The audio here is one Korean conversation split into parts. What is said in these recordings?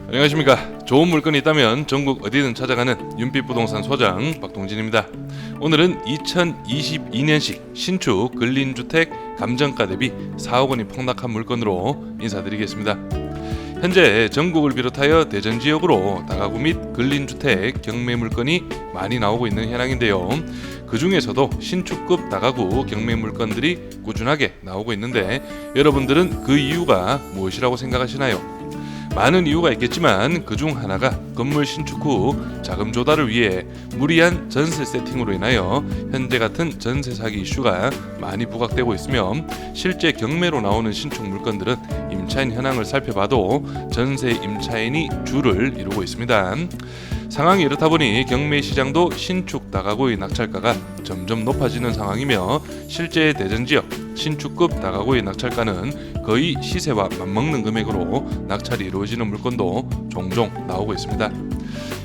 안녕하십니까. 좋은 물건이 있다면 전국 어디든 찾아가는 윤빛부동산 소장 박동진입니다. 오늘은 2022년식 신축 근린주택 감정가 대비 4억 원이 폭락한 물건으로 인사드리겠습니다. 현재 전국을 비롯하여 대전 지역으로 다가구 및 근린주택 경매 물건이 많이 나오고 있는 현황인데요. 그 중에서도 신축급 다가구 경매 물건들이 꾸준하게 나오고 있는데 여러분들은 그 이유가 무엇이라고 생각하시나요? 많은 이유가 있겠지만 그중 하나가 건물 신축 후 자금 조달을 위해 무리한 전세 세팅으로 인하여 현재 같은 전세 사기 이슈가 많이 부각되고 있으며 실제 경매로 나오는 신축 물건들은 임차인 현황을 살펴봐도 전세 임차인이 줄을 이루고 있습니다. 상황이 이렇다 보니 경매 시장도 신축 다가구의 낙찰가가 점점 높아지는 상황이며 실제 대전 지역 신축급 다가구의 낙찰가는 거의 시세와 맞먹는 금액으로 낙찰이 이루어지는 물건도 종종 나오고 있습니다.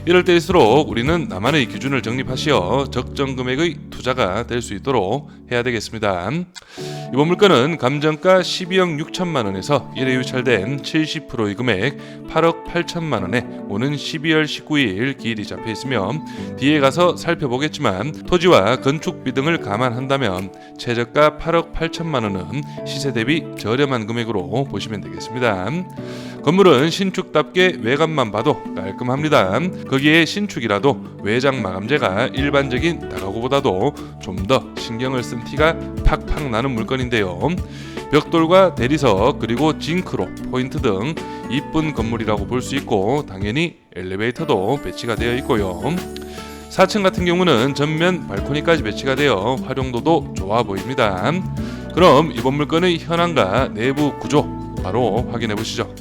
이럴 때일수록 우리는 나만의 기준을 정립하시어 적정 금액의 투자가 될 수 있도록 해야 되겠습니다. 이번 물건은 감정가 12억 6천만 원에서 1회 유찰된 70%의 금액 8억 8천만 원에 오는 12월 19일 기일이 잡혀 있으며 뒤에 가서 살펴보겠지만 토지와 건축비 등을 감안한다면 최저가 8억 8천만 원은 시세 대비 저렴한 금액으로 보시면 되겠습니다. 건물은 신축답게 외관만 봐도 깔끔합니다. 거기에 신축이라도 외장 마감재가 일반적인 다가구보다도 좀 더 신경을 쓴 티가 팍팍 나는 물건인데요. 벽돌과 대리석 그리고 징크로 포인트 등 이쁜 건물이라고 볼 수 있고 당연히 엘리베이터도 배치가 되어 있고요. 4층 같은 경우는 전면 발코니까지 배치가 되어 활용도도 좋아 보입니다. 그럼 이번 물건의 현황과 내부 구조 바로 확인해 보시죠.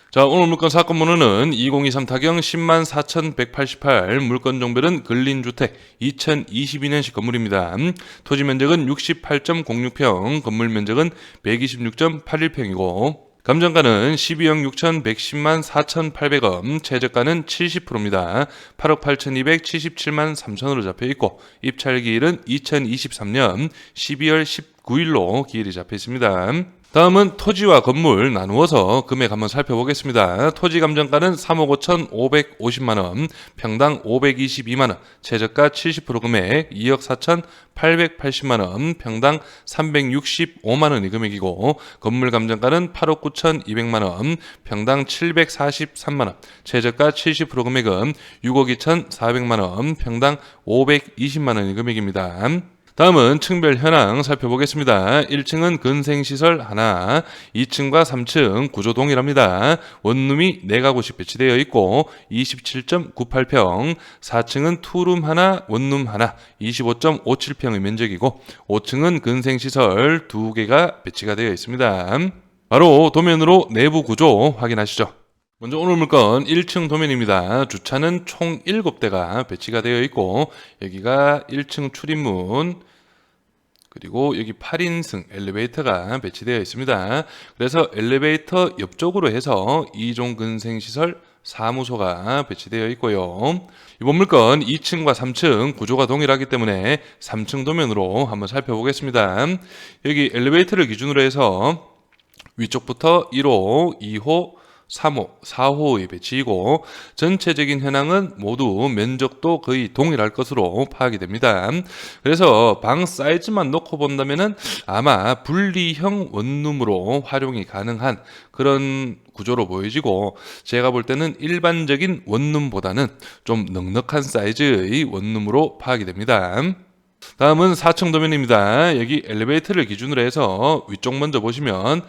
자, 오늘 물건 사건 번호는 2023 타경 104,188 물건 종별은 근린주택 2022년식 건물입니다. 토지 면적은 68.06평, 건물 면적은 126.81평이고 감정가는 12억 6,110만 4,800원, 최저가는 70%입니다. 8억 8,277만 3천원으로 잡혀있고 입찰기일은 2023년 12월 19일로 기일이 잡혀있습니다. 다음은 토지와 건물 나누어서 금액 한번 살펴보겠습니다. 토지 감정가는 3억 5,550만원, 평당 522만원, 최저가 70% 금액 2억 4,880만원, 평당 365만원이 금액이고 건물 감정가는 8억 9,200만원, 평당 743만원, 최저가 70% 금액은 6억 2,400만원, 평당 520만원이 금액입니다. 다음은 층별 현황 살펴보겠습니다. 1층은 근생시설 하나, 2층과 3층 구조 동일합니다. 원룸이 4가구씩 배치되어 있고 27.98평, 4층은 투룸 하나, 원룸 하나, 25.57평의 면적이고 5층은 근생시설 2개가 배치가 되어 있습니다. 바로 도면으로 내부 구조 확인하시죠. 먼저 오늘 물건 1층 도면입니다. 주차는 총 7대가 배치가 되어 있고 여기가 1층 출입문 그리고 여기 8인승 엘리베이터가 배치되어 있습니다. 그래서 엘리베이터 옆쪽으로 해서 2종 근생시설 사무소가 배치되어 있고요. 이번 물건 2층과 3층 구조가 동일하기 때문에 3층 도면으로 한번 살펴보겠습니다. 여기 엘리베이터를 기준으로 해서 위쪽부터 1호, 2호, 3호, 4호의 배치이고 전체적인 현황은 모두 면적도 거의 동일할 것으로 파악이 됩니다. 그래서 방 사이즈만 놓고 본다면은 아마 분리형 원룸으로 활용이 가능한 그런 구조로 보여지고 제가 볼 때는 일반적인 원룸보다는 좀 넉넉한 사이즈의 원룸으로 파악이 됩니다. 다음은 4층 도면입니다. 여기 엘리베이터를 기준으로 해서 위쪽 먼저 보시면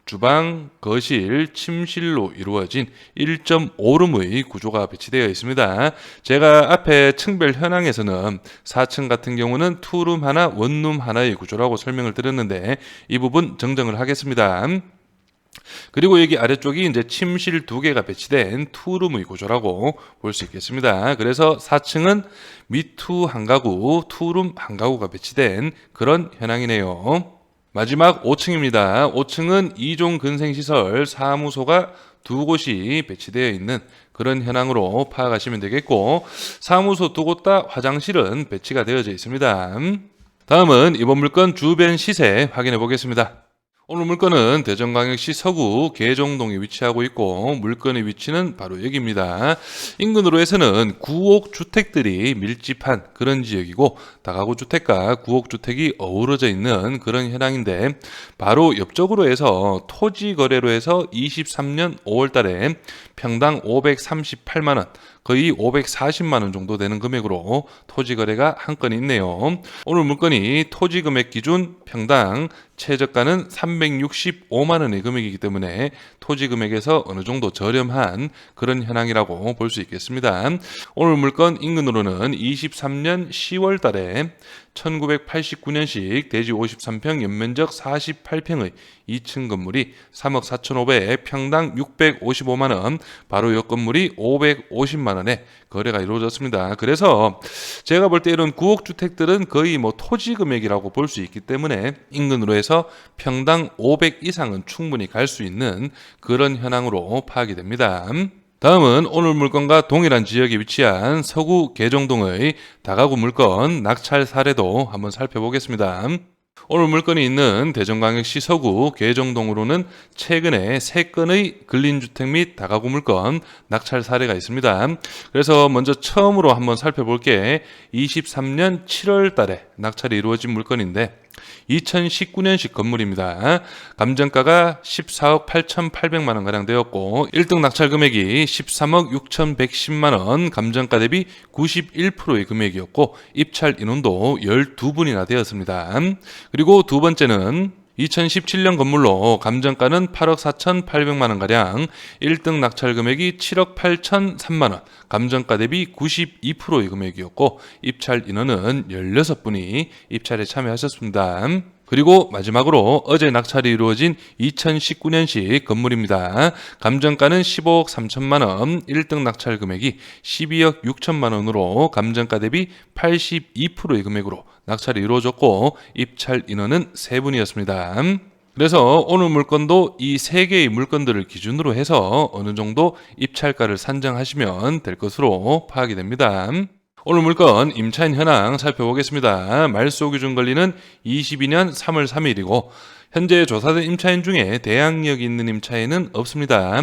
주방, 거실, 침실로 이루어진 1.5룸의 구조가 배치되어 있습니다. 제가 앞에 층별 현황에서는 4층 같은 경우는 투룸 하나, 원룸 하나의 구조라고 설명을 드렸는데 이 부분 정정을 하겠습니다. 그리고 여기 아래쪽이 이제 침실 2개가 배치된 투룸의 구조라고 볼 수 있겠습니다. 그래서 4층은 미투 한 가구, 투룸 한 가구가 배치된 그런 현황이네요. 마지막 5층입니다. 5층은 2종 근생시설 사무소가 2곳이 배치되어 있는 그런 현황으로 파악하시면 되겠고, 사무소 두 곳 다 화장실은 배치가 되어져 있습니다. 다음은 이번 물건 주변 시세 확인해 보겠습니다. 오늘 물건은 대전광역시 서구 계정동에 위치하고 있고, 물건의 위치는 바로 여기입니다. 인근으로 해서는 구옥 주택들이 밀집한 그런 지역이고, 다가구 주택과 구옥 주택이 어우러져 있는 그런 현황인데, 바로 옆쪽으로 해서 토지 거래로 해서 23년 5월 달에 평당 538만 원, 거의 540만 원 정도 되는 금액으로 토지 거래가 한 건이 있네요. 오늘 물건이 토지 금액 기준 평당 최저가는 365만 원의 금액이기 때문에 토지 금액에서 어느 정도 저렴한 그런 현황이라고 볼 수 있겠습니다. 오늘 물건 인근으로는 23년 10월 달에 1989년식 대지 53평 연면적 48평의 2층 건물이 3억 4,500에 평당 655만 원, 바로 이 건물이 550만 원에 거래가 이루어졌습니다. 그래서 제가 볼 때 이런 구옥 주택들은 거의 뭐 토지 금액이라고 볼 수 있기 때문에 인근으로 해서 평당 500 이상은 충분히 갈 수 있는 그런 현황으로 파악이 됩니다. 다음은 오늘 물건과 동일한 지역에 위치한 서구 계정동의 다가구 물건 낙찰 사례도 한번 살펴보겠습니다. 오늘 물건이 있는 대전광역시 서구 계정동으로는 최근에 3건의 근린주택 및 다가구 물건 낙찰 사례가 있습니다. 그래서 먼저 처음으로 한번 살펴볼 게 23년 7월 달에 낙찰이 이루어진 물건인데 2019년식 건물입니다. 감정가가 14억 8,800만 원 가량 되었고 1등 낙찰 금액이 13억 6,110만 원, 감정가 대비 91%의 금액이었고 입찰 인원도 12분이나 되었습니다. 그리고 두 번째는 2017년 건물로 감정가는 8억 4,800만 원 가량, 1등 낙찰 금액이 7억 8,003만 원, 감정가 대비 92%의 금액이었고 입찰 인원은 16분이 입찰에 참여하셨습니다. 그리고 마지막으로 어제 낙찰이 이루어진 2019년식 건물입니다. 감정가는 15억 3천만 원, 1등 낙찰 금액이 12억 6천만 원으로 감정가 대비 82%의 금액으로 낙찰이 이루어졌고 입찰 인원은 3분이었습니다. 그래서 오늘 물건도 이 3개의 물건들을 기준으로 해서 어느 정도 입찰가를 산정하시면 될 것으로 파악이 됩니다. 오늘 물건 임차인 현황 살펴보겠습니다. 말소 기준 권리는 22년 3월 3일이고 현재 조사된 임차인 중에 대항력이 있는 임차인은 없습니다.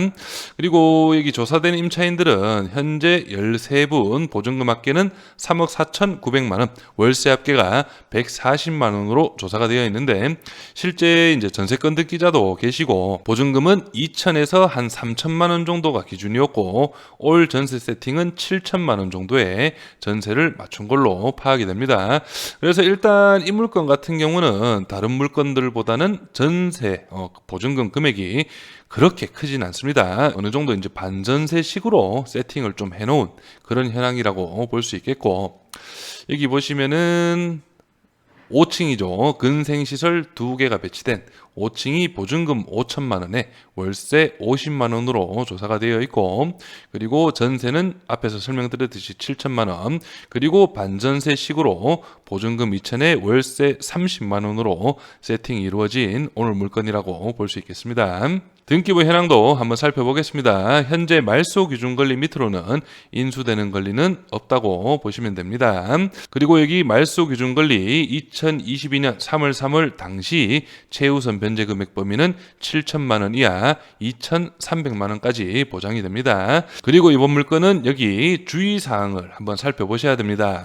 그리고 여기 조사된 임차인들은 현재 13분, 보증금 합계는 3억 4,900만 원, 월세 합계가 140만 원으로 조사가 되어 있는데 실제 이제 전세권 등기자도 계시고 보증금은 2천에서 한 3천만 원 정도가 기준이었고 올 전세 세팅은 7천만 원 정도의 전세를 맞춘 걸로 파악이 됩니다. 그래서 일단 이 물건 같은 경우는 다른 물건들보다는 전세 보증금 금액이 그렇게 크진 않습니다. 어느 정도 이제 반전세식으로 세팅을 좀 해놓은 그런 현황이라고 볼 수 있겠고 여기 보시면은 5층이죠. 근생시설 2개가 배치된 5층이 보증금 5천만 원에 월세 50만 원으로 조사가 되어 있고 그리고 전세는 앞에서 설명드렸듯이 7천만 원 그리고 반전세식으로 보증금 2천에 월세 30만 원으로 세팅이 이루어진 오늘 물건이라고 볼 수 있겠습니다. 등기부 현황도 한번 살펴보겠습니다. 현재 말소 기준 권리 밑으로는 인수되는 권리는 없다고 보시면 됩니다. 그리고 여기 말소 기준 권리 2022년 3월 3월 당시 최우선 변제 금액 범위는 7천만 원 이하 2,300만 원까지 보장이 됩니다. 그리고 이번 물건은 여기 주의사항을 한번 살펴보셔야 됩니다.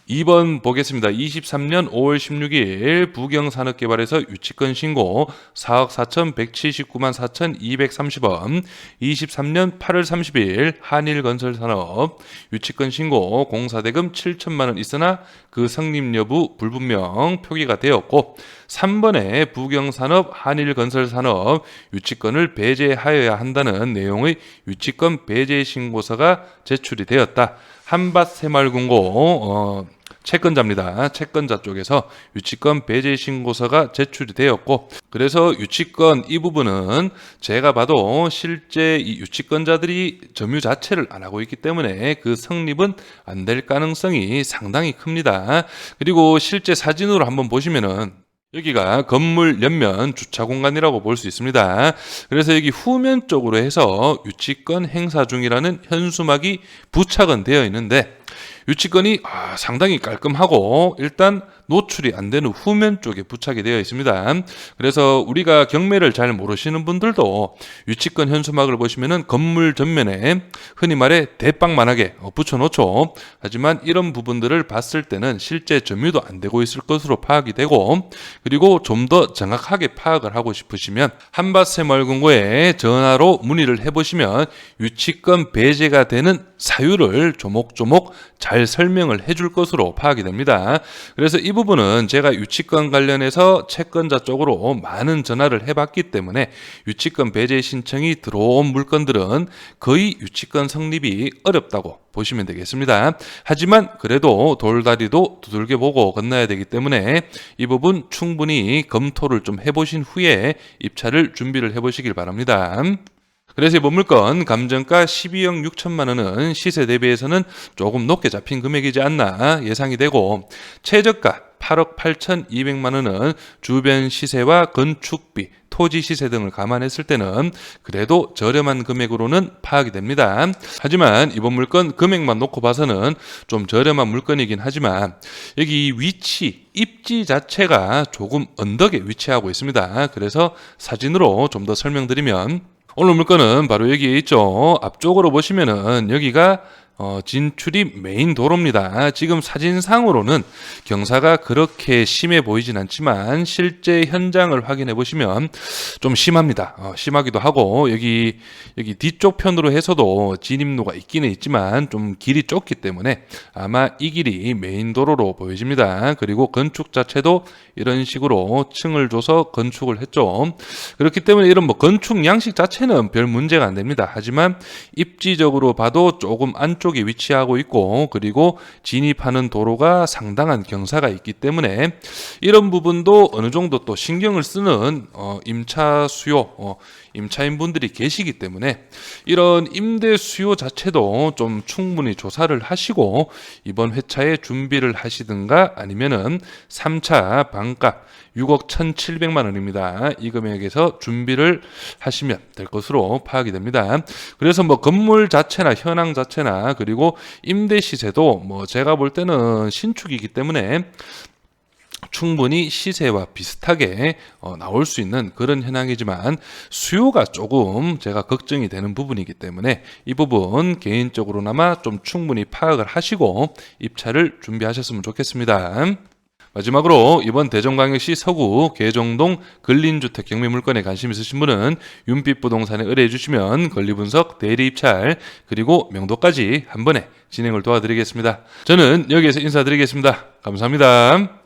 2번 보겠습니다. 23년 5월 16일 부경산업개발에서 유치권 신고 4억 4,179만 4,230원 23년 8월 30일 한일건설산업 유치권 신고 공사대금 7천만 원 있으나 그 성립 여부 불분명 표기가 되었고 3번에 부경산업 한일건설산업 유치권을 배제하여야 한다는 내용의 유치권 배제 신고서가 제출이 되었다. 한밭새마을금고 채권자입니다. 채권자 쪽에서 유치권 배제 신고서가 제출이 되었고 그래서 유치권 이 부분은 제가 봐도 실제 이 유치권자들이 점유 자체를 안 하고 있기 때문에 그 성립은 안 될 가능성이 상당히 큽니다. 그리고 실제 사진으로 한번 보시면은 여기가 건물 옆면 주차 공간이라고 볼 수 있습니다. 그래서 여기 후면 쪽으로 해서 유치권 행사 중이라는 현수막이 부착은 되어 있는데 유치권이 상당히 깔끔하고 일단 노출이 안 되는 후면 쪽에 부착이 되어 있습니다. 그래서 우리가 경매를 잘 모르시는 분들도 유치권 현수막을 보시면은 건물 전면에 흔히 말해 대빵만하게 붙여놓죠. 하지만 이런 부분들을 봤을 때는 실제 점유도 안 되고 있을 것으로 파악이 되고, 그리고 좀 더 정확하게 파악을 하고 싶으시면 한밭새마을금고에 전화로 문의를 해보시면 유치권 배제가 되는 사유를 조목조목 잘 설명을 해줄 것으로 파악이 됩니다. 그래서 이 부분은 제가 유치권 관련해서 채권자 쪽으로 많은 전화를 해봤기 때문에 유치권 배제 신청이 들어온 물건들은 거의 유치권 성립이 어렵다고 보시면 되겠습니다. 하지만 그래도 돌다리도 두들겨 보고 건너야 되기 때문에 이 부분 충분히 검토를 좀 해보신 후에 입찰을 준비를 해보시길 바랍니다. 그래서 이번 물건 감정가 12억 6천만 원은 시세 대비해서는 조금 높게 잡힌 금액이지 않나 예상이 되고, 최저가 8억 8,200만 원은 주변 시세와 건축비, 토지 시세 등을 감안했을 때는 그래도 저렴한 금액으로는 파악이 됩니다. 하지만 이번 물건 금액만 놓고 봐서는 좀 저렴한 물건이긴 하지만 여기 위치, 입지 자체가 조금 언덕에 위치하고 있습니다. 그래서 사진으로 좀 더 설명드리면, 오늘 물건은 바로 여기에 있죠. 앞쪽으로 보시면은 여기가 진출이 메인 도로입니다. 지금 사진상으로는 경사가 그렇게 심해 보이진 않지만 실제 현장을 확인해 보시면 좀 심합니다. 심하기도 하고 여기 뒤쪽 편으로 해서도 진입로가 있기는 있지만 좀 길이 좁기 때문에 아마 이 길이 메인 도로로 보여집니다. 그리고 건축 자체도 이런 식으로 층을 줘서 건축을 했죠. 그렇기 때문에 이런 건축 양식 자체는 별 문제가 안 됩니다. 하지만 입지적으로 봐도 조금 안쪽에 위치하고 있고, 그리고 진입하는 도로가 상당한 경사가 있기 때문에 이런 부분도 어느 정도 또 신경을 쓰는 임차 수요, 임차인분들이 계시기 때문에 이런 임대 수요 자체도 좀 충분히 조사를 하시고 이번 회차에 준비를 하시든가 아니면은 3차 반값 6억 1,700만 원입니다. 이 금액에서 준비를 하시면 될 것으로 파악이 됩니다. 그래서 건물 자체나 현황 자체나 그리고 임대 시세도 제가 볼 때는 신축이기 때문에 충분히 시세와 비슷하게 나올 수 있는 그런 현황이지만 수요가 조금 제가 걱정이 되는 부분이기 때문에 이 부분 개인적으로나마 좀 충분히 파악을 하시고 입찰을 준비하셨으면 좋겠습니다. 마지막으로 이번 대전광역시 서구 계정동 근린주택 경매 물건에 관심 있으신 분은 윤빛부동산에 의뢰해 주시면 권리분석, 대리입찰, 그리고 명도까지 한 번에 진행을 도와드리겠습니다. 저는 여기에서 인사드리겠습니다. 감사합니다.